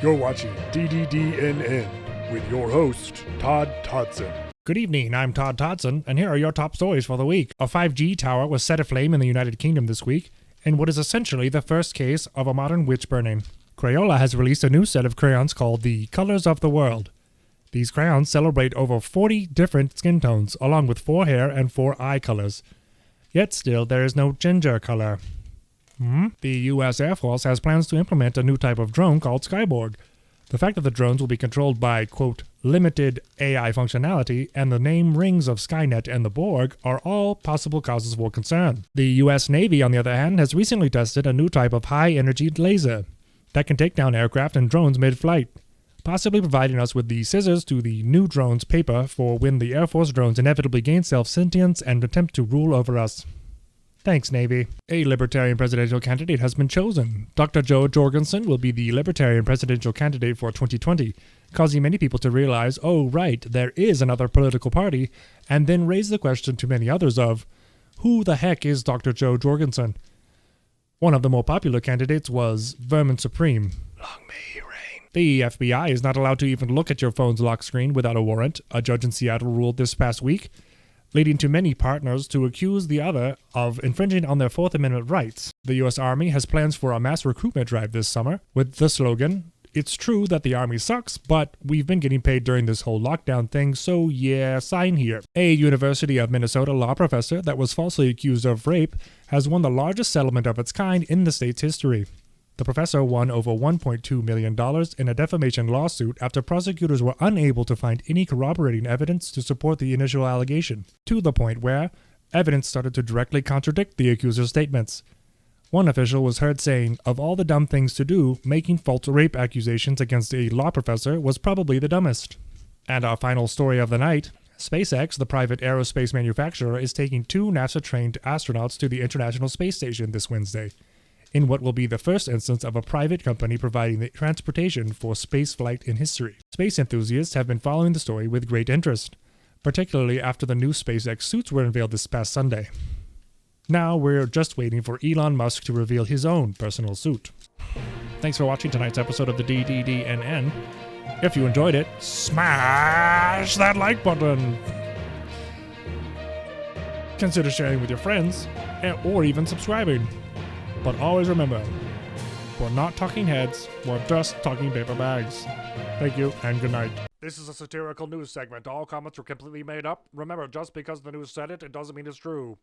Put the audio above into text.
You're watching DDDNN with your host, Todd Todson. Good evening, I'm Todd Todson, and here are your top stories for the week. A 5G tower was set aflame in the United Kingdom this week, in what is essentially the first case of a modern witch burning. Crayola has released a new set of crayons called the Colors of the World. These crayons celebrate over 40 different skin tones, along with 4 hair and 4 eye colors. Yet still, there is no ginger color. The U.S. Air Force has plans to implement a new type of drone called Skyborg. The fact that the drones will be controlled by, quote, limited AI functionality and the name rings of Skynet and the Borg are all possible causes for concern. The U.S. Navy, on the other hand, has recently tested a new type of high-energy laser that can take down aircraft and drones mid-flight, possibly providing us with the scissors to the new drone's paper for when the Air Force drones inevitably gain self-sentience and attempt to rule over us. Thanks, Navy. A Libertarian presidential candidate has been chosen. Dr. Joe Jorgensen will be the Libertarian presidential candidate for 2020, causing many people to realize, oh right, there is another political party, and then raise the question to many others of, who the heck is Dr. Joe Jorgensen? One of the more popular candidates was Vermin Supreme. Long may he reign. The FBI is not allowed to even look at your phone's lock screen without a warrant, a judge in Seattle ruled this past week, leading to many partners to accuse the other of infringing on their Fourth Amendment rights. The U.S. Army has plans for a mass recruitment drive this summer with the slogan, "It's true that the Army sucks, but we've been getting paid during this whole lockdown thing, so yeah, sign here." A University of Minnesota law professor that was falsely accused of rape has won the largest settlement of its kind in the state's history. The professor won over $1.2 million in a defamation lawsuit after prosecutors were unable to find any corroborating evidence to support the initial allegation, to the point where evidence started to directly contradict the accuser's statements. One official was heard saying, of all the dumb things to do, making false rape accusations against a law professor was probably the dumbest. And our final story of the night, SpaceX, the private aerospace manufacturer, is taking 2 NASA-trained astronauts to the International Space Station this Wednesday, in what will be the first instance of a private company providing the transportation for spaceflight in history. Space enthusiasts have been following the story with great interest, particularly after the new SpaceX suits were unveiled this past Sunday. Now we're just waiting for Elon Musk to reveal his own personal suit. Thanks for watching tonight's episode of the DDDNN. If you enjoyed it, smash that like button! Consider sharing with your friends, or even subscribing. But always remember, we're not talking heads, we're just talking paper bags. Thank you, and good night. This is a satirical news segment. All comments are completely made up. Remember, just because the news said it, it doesn't mean it's true.